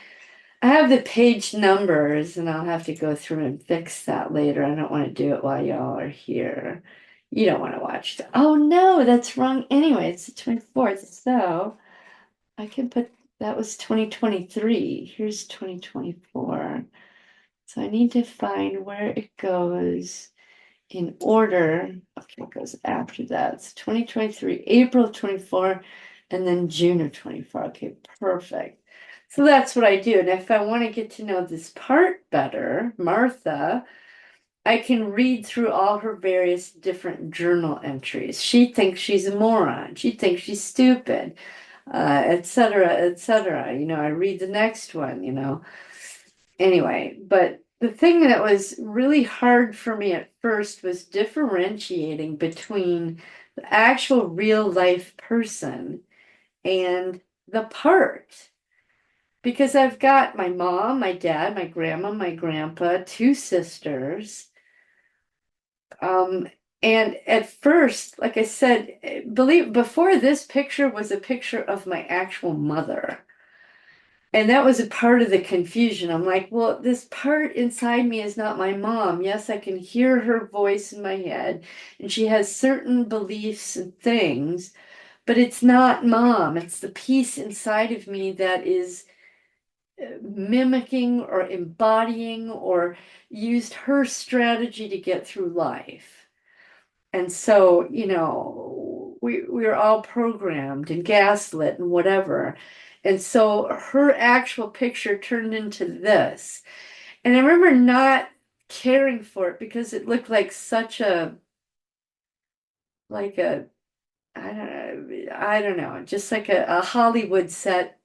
I have the page numbers and I'll have to go through and fix that later. I don't want to do it while y'all are here. You don't want to watch the, oh no, that's wrong. Anyway, it's the 24th. So I can put that was 2023. Here's 2024. So I need to find where it goes in order. Okay, it goes after that. It's 2023, April of 24, and then June of 24. Okay, perfect. So that's what I do. And if I want to get to know this part better, Martha, I can read through all her various different journal entries. She thinks she's a moron. She thinks she's stupid, et cetera, et cetera. I read the next one, Anyway, but the thing that was really hard for me at first was differentiating between the actual real life person and the part. Because I've got my mom, my dad, my grandma, my grandpa, two sisters. Um, and at first, like I said, believe before this picture was a picture of my actual mother. And that was a part of the confusion. I'm like, well, this part inside me is not my mom. Yes, I can hear her voice in my head, and she has certain beliefs and things, but it's not mom. It's the piece inside of me that is mimicking or embodying or used her strategy to get through life. And so, we're all programmed and gaslit and whatever. And so her actual picture turned into this. And I remember not caring for it because it looked like such like a, I don't know, just like a Hollywood set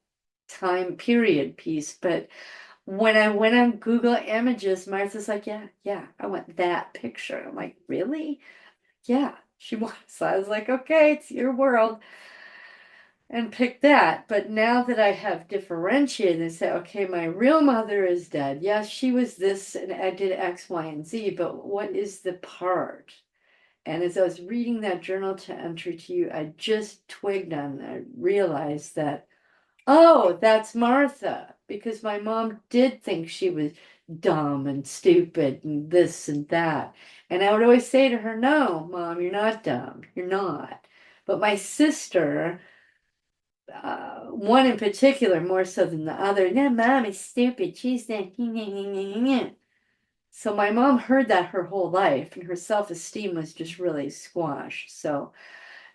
time period piece. But when I went on Google Images, Martha's like, yeah, yeah, I want that picture. I'm like, really? Yeah, she was. So I was like, okay, it's your world. And pick that. But now that I have differentiated and said, okay, my real mother is dead. Yes, she was this and I did X, Y, and Z, but what is the part? And as I was reading that journal to entry to you, I just twigged on that, realized that, oh, that's Martha, because my mom did think she was dumb and stupid and this and that. And I would always say to her, no, mom, you're not dumb. You're not. But my sister, one in particular, more so than the other, no, mom is stupid. She's that. So my mom heard that her whole life, and her self-esteem was just really squashed. So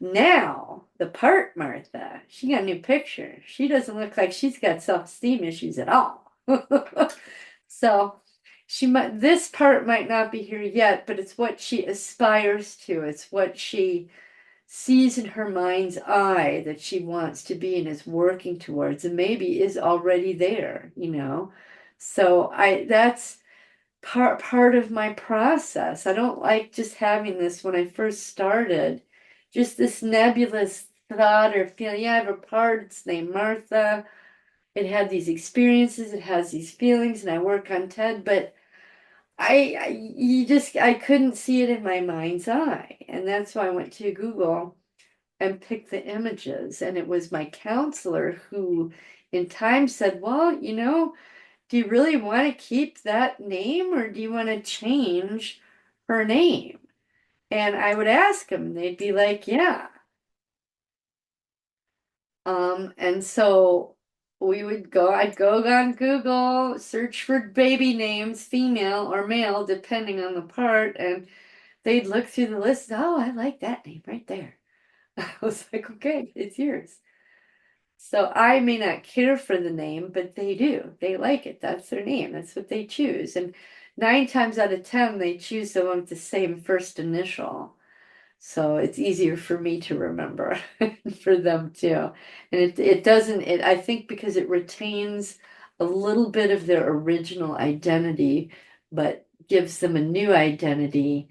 now, the part Martha, she got a new picture. She doesn't look like she's got self-esteem issues at all. So this part might not be here yet, but it's what she aspires to. It's what she sees in her mind's eye that she wants to be and is working towards, and maybe is already there. So that's part of my process. I don't like just having this when I first started, just this nebulous thought or feeling. Yeah, I have a part, it's named Martha. It had these experiences, it has these feelings, and I work on TED, but I couldn't see it in my mind's eye. And that's why I went to Google and picked the images. And it was my counselor who in time said, well, do you really want to keep that name or do you want to change her name? And I would ask them, they'd be like, yeah. And so I'd go on Google, search for baby names, female or male, depending on the part, and they'd look through the list. Oh, I like that name right there. I was like, okay, it's yours. So I may not care for the name, but they do. They like it. That's their name. That's what they choose. And 9 times out of 10, they choose the one with the same first initial. So it's easier for me to remember for them too. And it doesn't, I think because it retains a little bit of their original identity, but gives them a new identity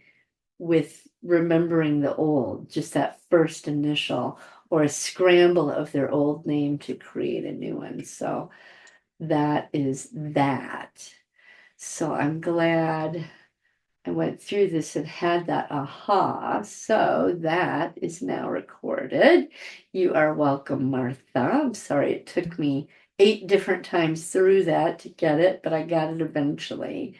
with remembering the old, just that first initial or a scramble of their old name to create a new one. So that is that. So I'm glad I went through this and had that aha. So that is now recorded. You are welcome, Martha. I'm sorry it took me 8 different times through that to get it, but I got it eventually.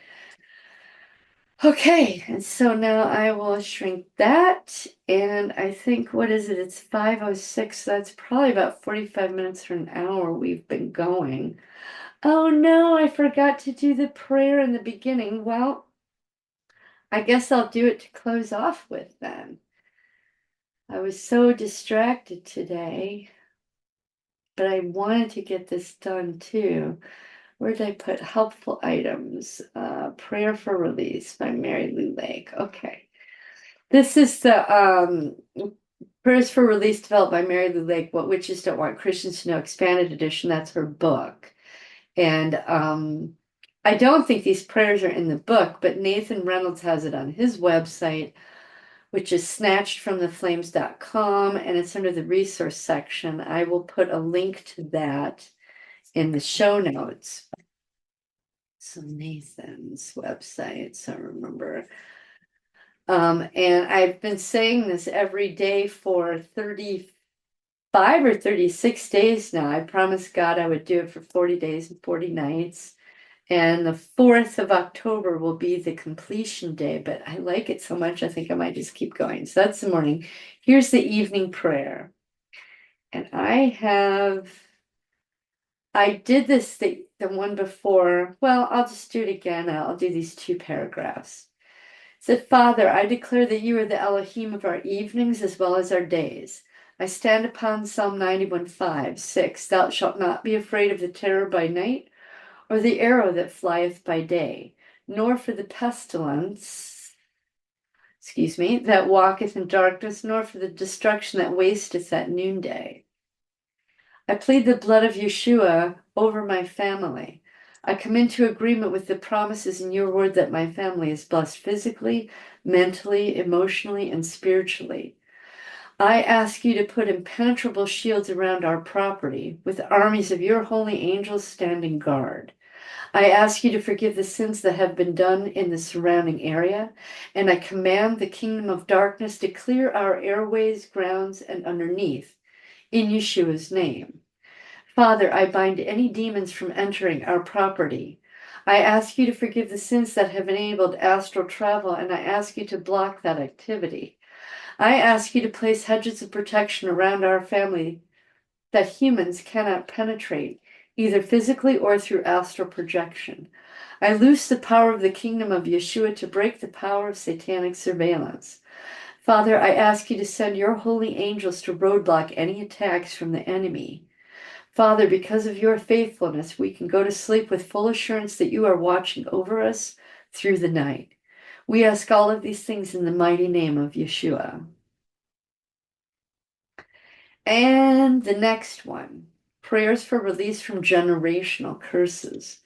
Okay, and so now I will shrink that. And I think, what is it? It's 5:06. So that's probably about 45 minutes or an hour we've been going. Oh no, I forgot to do the prayer in the beginning. Well, I guess I'll do it to close off with then. I was so distracted today, but I wanted to get this done too. Where did I put helpful items? Prayer for Release by Mary Lou Lake. Okay. This is the Prayers for Release developed by Mary Lou Lake, What Witches Don't Want Christians to Know, expanded edition. That's her book. And I don't think these prayers are in the book, but Nathan Reynolds has it on his website, which is snatchedfromtheflames.com, and it's under the resource section. I will put a link to that in the show notes. So Nathan's website, so remember. And I've been saying this every day for 35 or 36 days now. I promised God I would do it for 40 days and 40 nights. And the 4th of October will be the completion day, but I like it so much, I think I might just keep going. So that's the morning. Here's the evening prayer. And I did this, the one before. Well, I'll just do it again. I'll do these 2 paragraphs. It said, Father, I declare that you are the Elohim of our evenings as well as our days. I stand upon Psalm 91:5, 6. Thou shalt not be afraid of the terror by night, or the arrow that flieth by day, nor for the pestilence, that walketh in darkness, nor for the destruction that wasteth at noonday. I plead the blood of Yeshua over my family. I come into agreement with the promises in your word that my family is blessed physically, mentally, emotionally, and spiritually. I ask you to put impenetrable shields around our property, with armies of your holy angels standing guard. I ask you to forgive the sins that have been done in the surrounding area, and I command the kingdom of darkness to clear our airways, grounds, and underneath, in Yeshua's name. Father, I bind any demons from entering our property. I ask you to forgive the sins that have enabled astral travel, and I ask you to block that activity. I ask you to place hedges of protection around our family that humans cannot penetrate, either physically or through astral projection. I loose the power of the kingdom of Yeshua to break the power of satanic surveillance. Father, I ask you to send your holy angels to roadblock any attacks from the enemy. Father, because of your faithfulness, we can go to sleep with full assurance that you are watching over us through the night. We ask all of these things in the mighty name of Yeshua. And the next one, prayers for release from generational curses.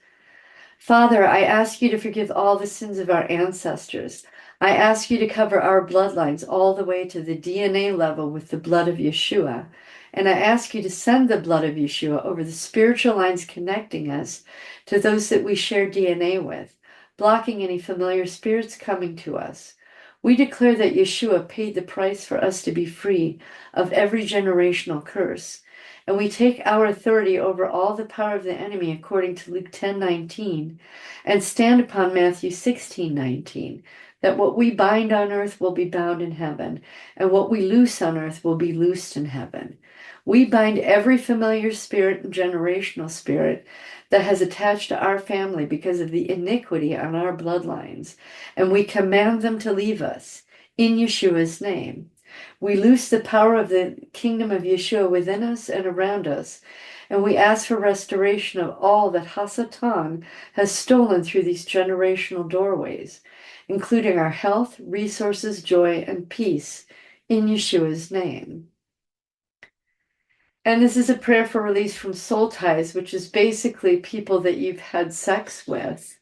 Father, I ask you to forgive all the sins of our ancestors. I ask you to cover our bloodlines all the way to the DNA level with the blood of Yeshua. And I ask you to send the blood of Yeshua over the spiritual lines connecting us to those that we share DNA with, blocking any familiar spirits coming to us. We declare that Yeshua paid the price for us to be free of every generational curse. And we take our authority over all the power of the enemy according to Luke 10:19, and stand upon Matthew 16:19, that what we bind on earth will be bound in heaven, and what we loose on earth will be loosed in heaven. We bind every familiar spirit and generational spirit that has attached to our family because of the iniquity on our bloodlines, and we command them to leave us in Yeshua's name. We loose the power of the kingdom of Yeshua within us and around us, and we ask for restoration of all that Hasatan has stolen through these generational doorways, including our health, resources, joy, and peace, in Yeshua's name. And this is a prayer for release from soul ties, which is basically people that you've had sex with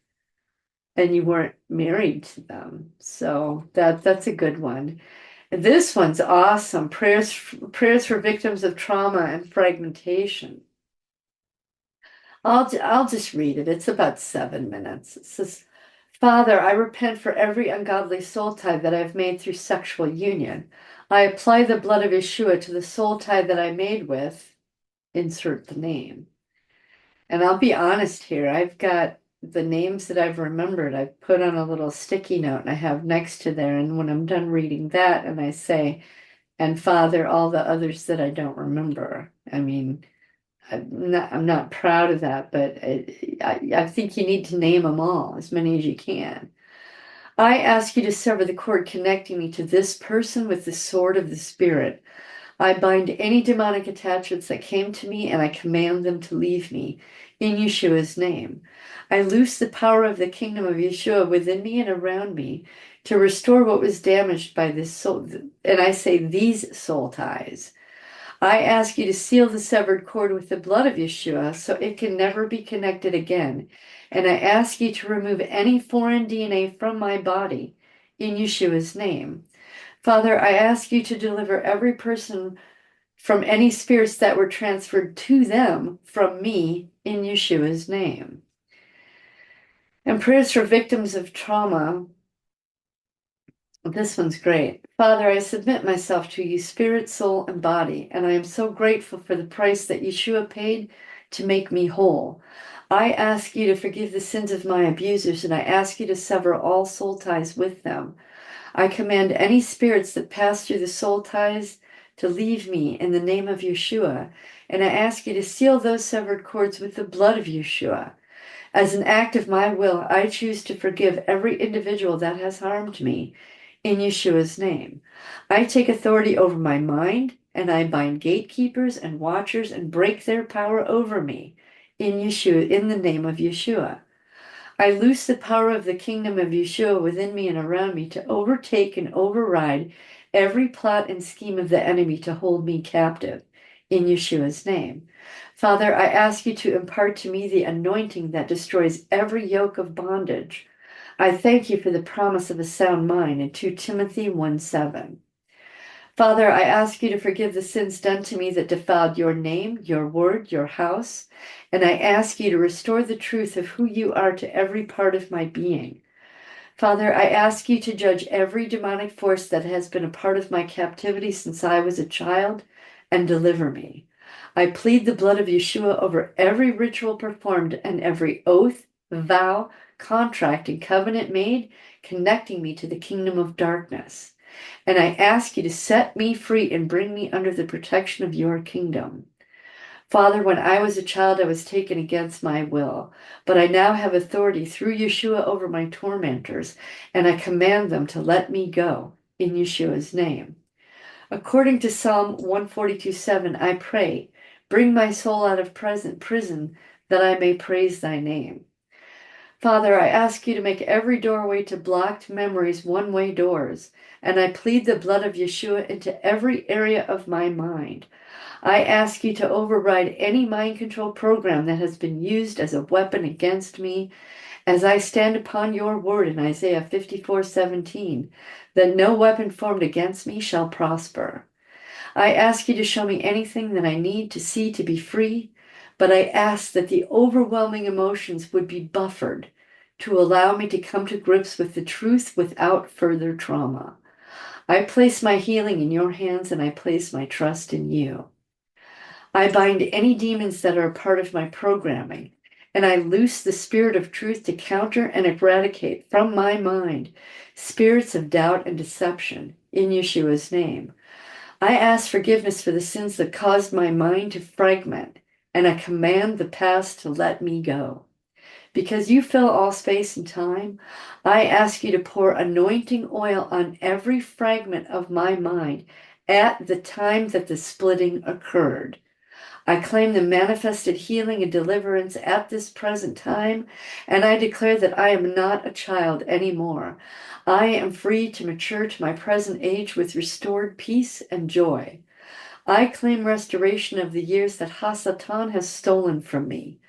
and you weren't married to them. So that's a good one. And this one's awesome. Prayers for victims of trauma and fragmentation. I'll just read it. It's about 7 minutes. It says, Father, I repent for every ungodly soul tie that I've made through sexual union. I apply the blood of Yeshua to the soul tie that I made with, insert the name. And I'll be honest here, I've got the names that I've remembered, I've put on a little sticky note and I have next to there. And when I'm done reading that, and I say, and Father, all the others that I don't remember. I mean, I'm not proud of that, but I think you need to name them all, as many as you can. I ask you to sever the cord connecting me to this person with the sword of the Spirit. I bind any demonic attachments that came to me and I command them to leave me in Yeshua's name. I loose the power of the kingdom of Yeshua within me and around me to restore what was damaged by this soul. And I say these soul ties. I ask you to seal the severed cord with the blood of Yeshua so it can never be connected again. And I ask you to remove any foreign DNA from my body in Yeshua's name. Father, I ask you to deliver every person from any spirits that were transferred to them from me in Yeshua's name. And prayers for victims of trauma. This one's great. Father, I submit myself to you, spirit, soul, and body, and I am so grateful for the price that Yeshua paid to make me whole. I ask you to forgive the sins of my abusers, and I ask you to sever all soul ties with them. I command any spirits that pass through the soul ties to leave me in the name of Yeshua, and I ask you to seal those severed cords with the blood of Yeshua. As an act of my will, I choose to forgive every individual that has harmed me in Yeshua's name. I take authority over my mind, and I bind gatekeepers and watchers and break their power over me in the name of Yeshua. I loose the power of the kingdom of Yeshua within me and around me to overtake and override every plot and scheme of the enemy to hold me captive in Yeshua's name. Father, I ask you to impart to me the anointing that destroys every yoke of bondage. I thank you for the promise of a sound mind in 2 Timothy 1:7. Father, I ask you to forgive the sins done to me that defiled your name, your word, your house, and I ask you to restore the truth of who you are to every part of my being. Father, I ask you to judge every demonic force that has been a part of my captivity since I was a child and deliver me. I plead the blood of Yeshua over every ritual performed and every oath, vow, contract, and covenant made, connecting me to the kingdom of darkness. And I ask you to set me free and bring me under the protection of your kingdom. Father, when I was a child, I was taken against my will, but I now have authority through Yeshua over my tormentors, and I command them to let me go in Yeshua's name. According to Psalm 142:7, I pray, bring my soul out of prison that I may praise thy name. Father, I ask you to make every doorway to blocked memories one-way doors, and I plead the blood of Yeshua into every area of my mind. I ask you to override any mind control program that has been used as a weapon against me, as I stand upon your word in Isaiah 54:17, that no weapon formed against me shall prosper. I ask you to show me anything that I need to see to be free, but I ask that the overwhelming emotions would be buffered to allow me to come to grips with the truth without further trauma. I place my healing in your hands and I place my trust in you. I bind any demons that are a part of my programming, and I loose the spirit of truth to counter and eradicate from my mind spirits of doubt and deception in Yeshua's name. I ask forgiveness for the sins that caused my mind to fragment, and I command the past to let me go. Because you fill all space and time, I ask you to pour anointing oil on every fragment of my mind at the time that the splitting occurred. I claim the manifested healing and deliverance at this present time, and I declare that I am not a child anymore. I am free to mature to my present age with restored peace and joy. I claim restoration of the years that Hasatan has stolen from me.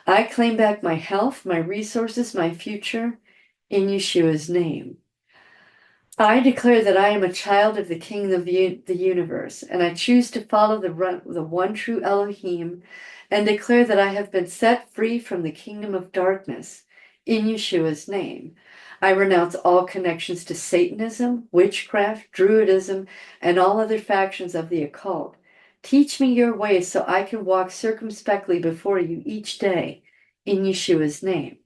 I claim back my health, my resources, my future in Yeshua's name. I declare that I am a child of the King of the universe, and I choose to follow the one true Elohim and declare that I have been set free from the kingdom of darkness in Yeshua's name. I renounce all connections to Satanism, witchcraft, Druidism, and all other factions of the occult. Teach me your ways so I can walk circumspectly before you each day in Yeshua's name.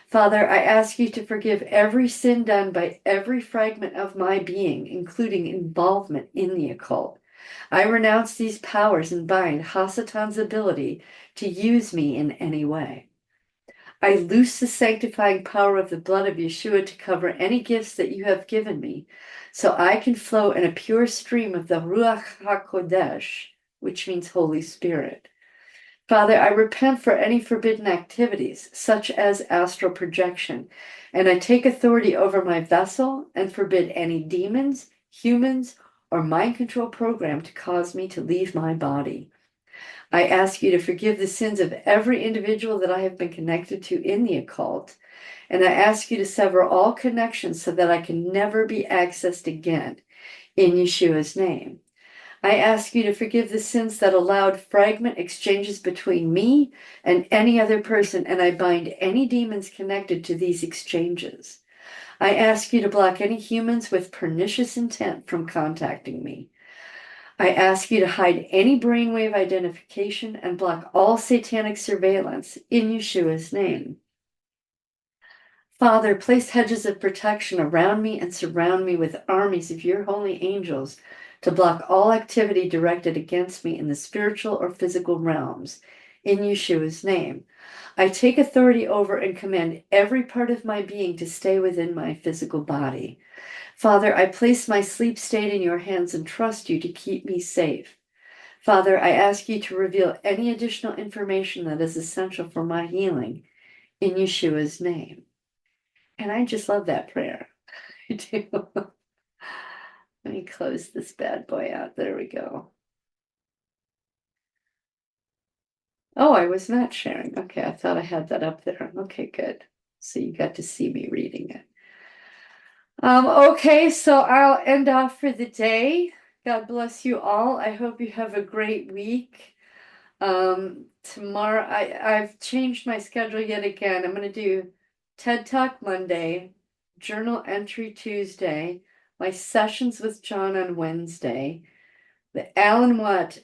Father, I ask you to forgive every sin done by every fragment of my being, including involvement in the occult. I renounce these powers and bind Hasatan's ability to use me in any way. I loose the sanctifying power of the blood of Yeshua to cover any gifts that you have given me, so I can flow in a pure stream of the Ruach HaKodesh, which means Holy Spirit. Father, I repent for any forbidden activities, such as astral projection, and I take authority over my vessel and forbid any demons, humans, or mind control program to cause me to leave my body. I ask you to forgive the sins of every individual that I have been connected to in the occult, and I ask you to sever all connections so that I can never be accessed again, in Yeshua's name. I ask you to forgive the sins that allowed fragment exchanges between me and any other person, and I bind any demons connected to these exchanges. I ask you to block any humans with pernicious intent from contacting me. I ask you to hide any brainwave identification and block all satanic surveillance in Yeshua's name. Father, place hedges of protection around me and surround me with armies of your holy angels to block all activity directed against me in the spiritual or physical realms. In Yeshua's name, I take authority over and command every part of my being to stay within my physical body. Father, I place my sleep state in your hands and trust you to keep me safe. Father, I ask you to reveal any additional information that is essential for my healing in Yeshua's name. And I just love that prayer. I do. Let me close this bad boy out. There we go. Oh, I was not sharing. Okay, I thought I had that up there. Okay, good. So you got to see me reading it. Okay, so I'll end off for the day. God bless you all. I hope you have a great week. Tomorrow I've changed my schedule yet again. I'm gonna do TED Talk Monday, journal entry Tuesday, my sessions with Jon on Wednesday, the Alan Watt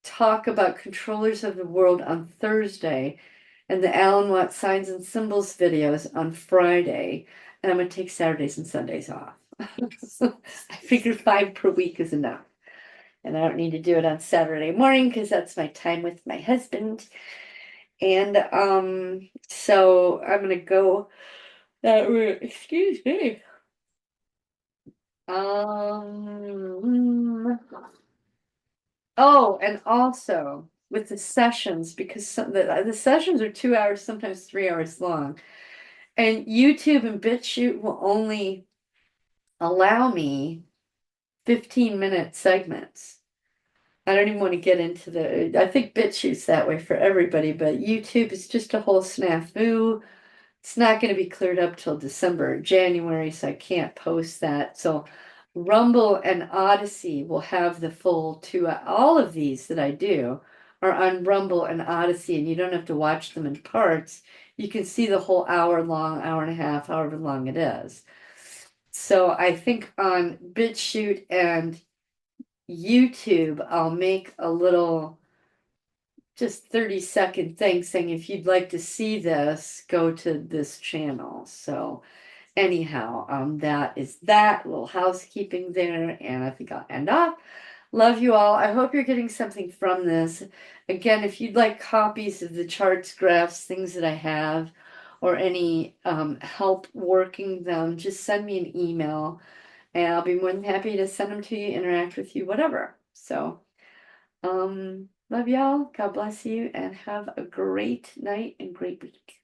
talk about controllers of the world on Thursday, and the Alan Watt signs and symbols videos on Friday. And I'm gonna take Saturdays and Sundays off. So I figured 5 per week is enough. And I don't need to do it on Saturday morning because that's my time with my husband. And so I'm gonna go that route. Excuse me. Oh, and also with the sessions, because the sessions are 2 hours, sometimes 3 hours long. And YouTube and BitChute will only allow me 15-minute segments. I don't even want to get into I think BitChute's that way for everybody, but YouTube is just a whole snafu. It's not going to be cleared up till December or January, so I can't post that. So Rumble and Odyssey will have the full 2. All of these that I do are on Rumble and Odyssey, and you don't have to watch them in parts. You can see the whole hour long, hour and a half, however long it is. So I think on BitChute and YouTube, I'll make a little just 30-second thing saying if you'd like to see this, go to this channel. So anyhow, that is that little housekeeping there, and I think I'll end off. Love you all. I hope you're getting something from this. Again, if you'd like copies of the charts, graphs, things that I have, or any help working them, just send me an email, and I'll be more than happy to send them to you, interact with you, whatever. So, Love y'all. God bless you and have a great night and great week.